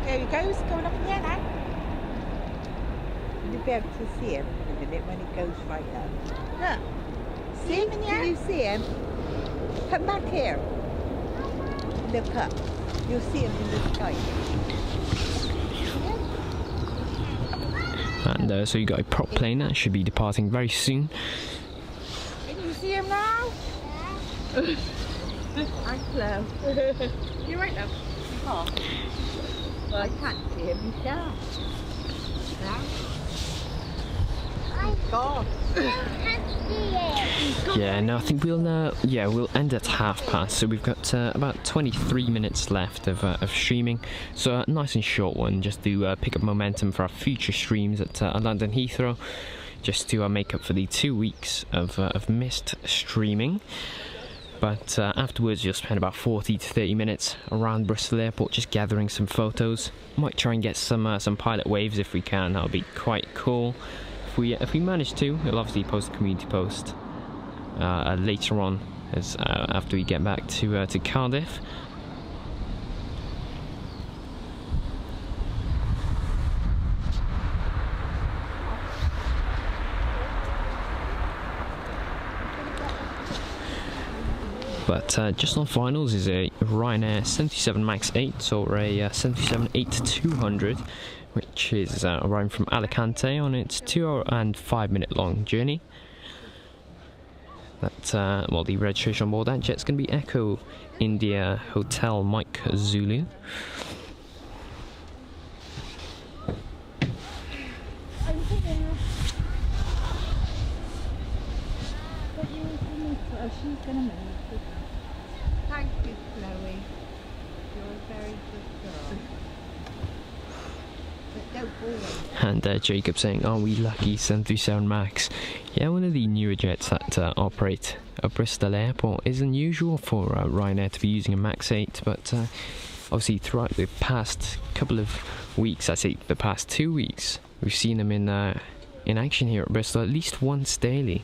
There he goes, going up in the air now. You'll be able to see him in a minute when he goes right up. Look, see him in the air? Can you see him? Come back here. Look up. You'll see him in the sky. And so you got a prop plane that should be departing very soon. Can you see him now? I'm slow. You're right, love. Oh. Well, I can't see him myself. Now? Oh God. Yeah, no, I think we'll end at 5:30. So we've got about 23 minutes left of streaming. So a nice and short one, just to pick up momentum for our future streams at London Heathrow, just to make up for the 2 weeks of missed streaming. But afterwards you'll spend about 40 to 30 minutes around Bristol Airport just gathering some photos. Might try and get some pilot waves if we can. That'll be quite cool. If we manage to, we'll obviously post a community post later on as after we get back to Cardiff. But just on finals is a Ryanair 77 MAX 8 or a 77-8-200, which is arriving from Alicante on its 2 hour and 5 minute long journey. That well, the registration on board that jet's going to be Echo India Hotel Mike Zulu. She's going to move. Thank you, Chloe. You're a very good girl. But don't fall. And Jacob saying, "Are we lucky 737 MAX?" Yeah, one of the newer jets that operate at Bristol Airport. Is unusual for Ryanair to be using a MAX 8, but obviously throughout the past couple of weeks, I say the past 2 weeks, we've seen them in action here at Bristol at least once daily.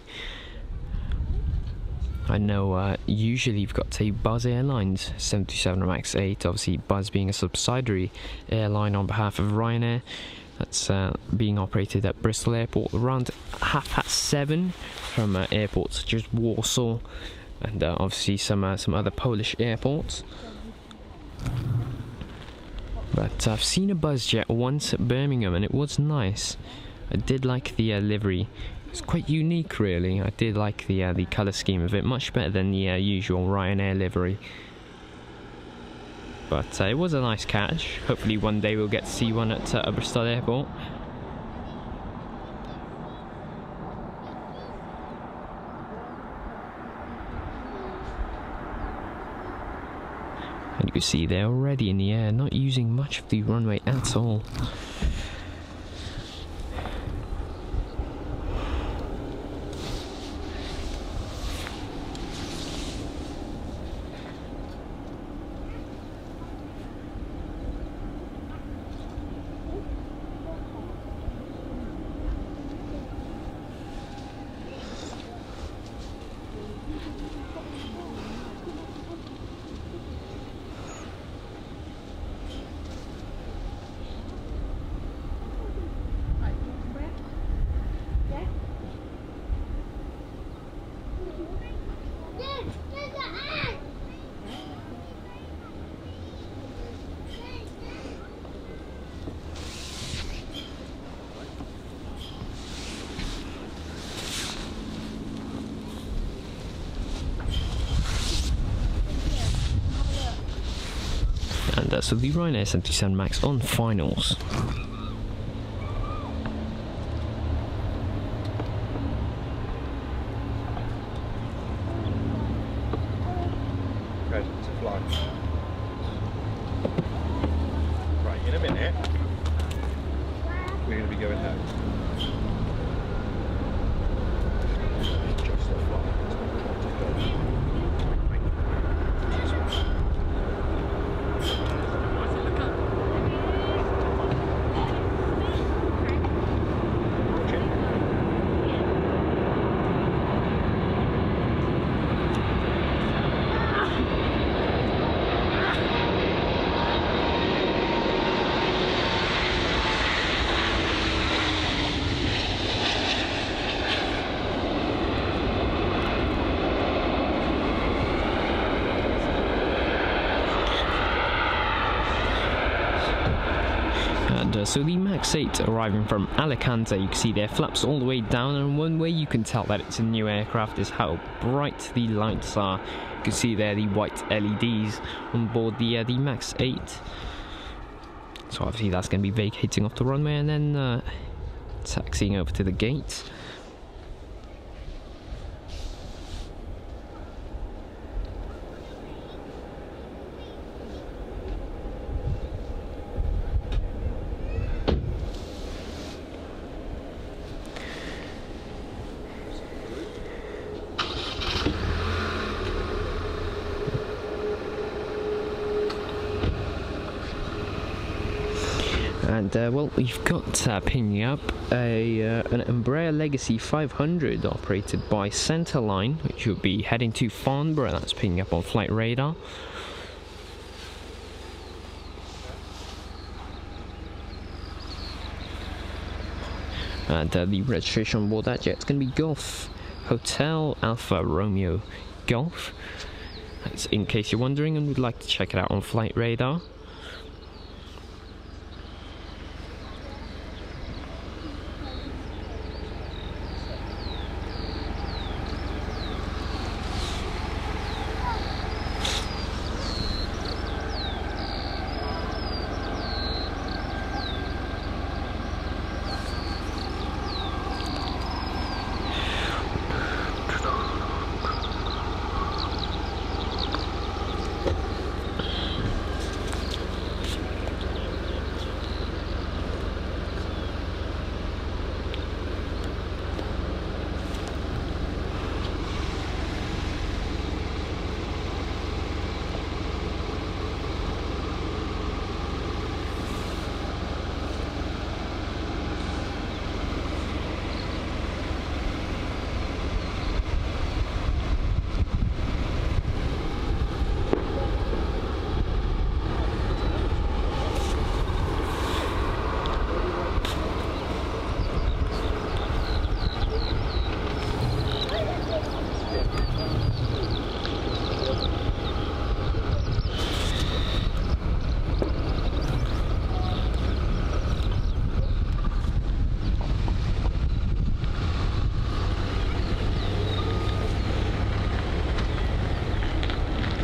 I know usually you've got, say, Buzz Airlines 737 MAX 8, obviously Buzz being a subsidiary airline on behalf of Ryanair. That's being operated at Bristol Airport around 7:30 from airports such as Warsaw and obviously some other Polish airports. But I've seen a Buzz jet once at Birmingham and it was nice. I did like the livery. It's quite unique, really. I did like the colour scheme of it, much better than the usual Ryanair livery. But it was a nice catch. Hopefully one day we'll get to see one at Bristol Airport. And you can see they're already in the air, not using much of the runway at all. And so the Ryanair 77 MAX on finals. Okay, to fly. Right, in a minute, we're going to be going home. Just a flight. So the MAX 8 arriving from Alicante, you can see their flaps all the way down, and one way you can tell that it's a new aircraft is how bright the lights are. You can see there the white LEDs on board the MAX 8. So obviously that's going to be vacating off the runway and then taxiing over to the gate. And well, we've got picking up an Embraer Legacy 500 operated by Centerline, which will be heading to Farnborough. That's picking up on flight radar. And the registration on board that jet is going to be Golf Hotel Alpha Romeo Golf. That's in case you're wondering and would like to check it out on flight radar.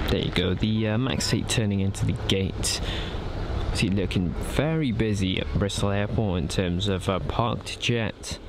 There you go, the Max 8 turning into the gate. See, looking very busy at Bristol Airport in terms of parked jet.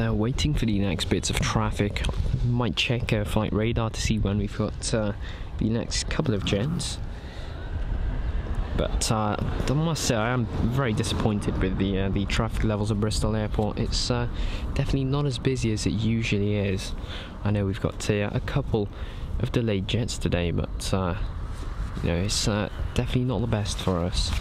Waiting for the next bits of traffic. Might check flight radar to see when we've got the next couple of jets. But I must say I am very disappointed with the traffic levels at Bristol Airport. It's definitely not as busy as it usually is. I know we've got a couple of delayed jets today, but you know, it's definitely not the best for us.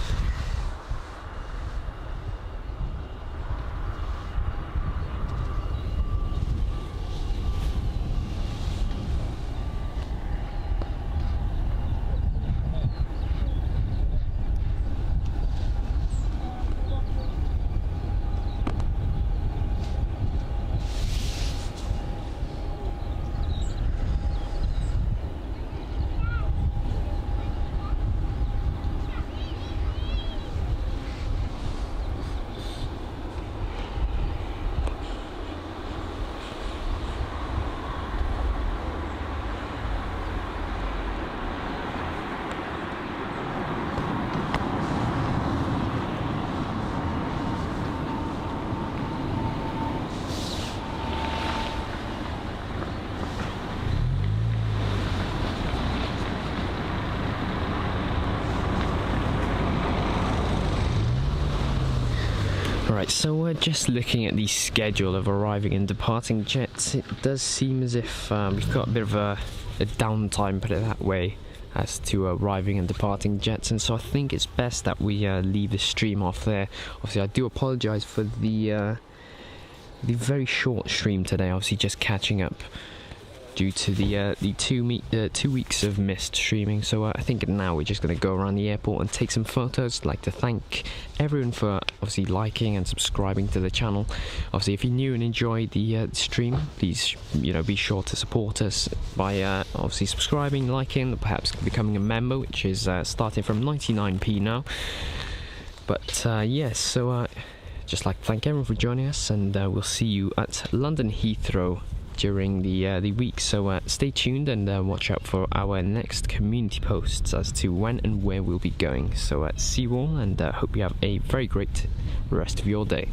Right, so just looking at the schedule of arriving and departing jets, it does seem as if we've got a bit of a downtime, put it that way, as to arriving and departing jets, and so I think it's best that we leave the stream off there. Obviously, I do apologise for the very short stream today, obviously just catching up due to the 2 weeks of missed streaming. So I think now we're just going to go around the airport and take some photos. I'd like to thank everyone for obviously liking and subscribing to the channel. Obviously, if you're new and enjoy the stream, please be sure to support us by obviously subscribing, liking, perhaps becoming a member, which is starting from 99p now. But yes, so just like to thank everyone for joining us, and we'll see you at London Heathrow during the week. So stay tuned and watch out for our next community posts as to when and where we'll be going. So see you all, and hope you have a very great rest of your day.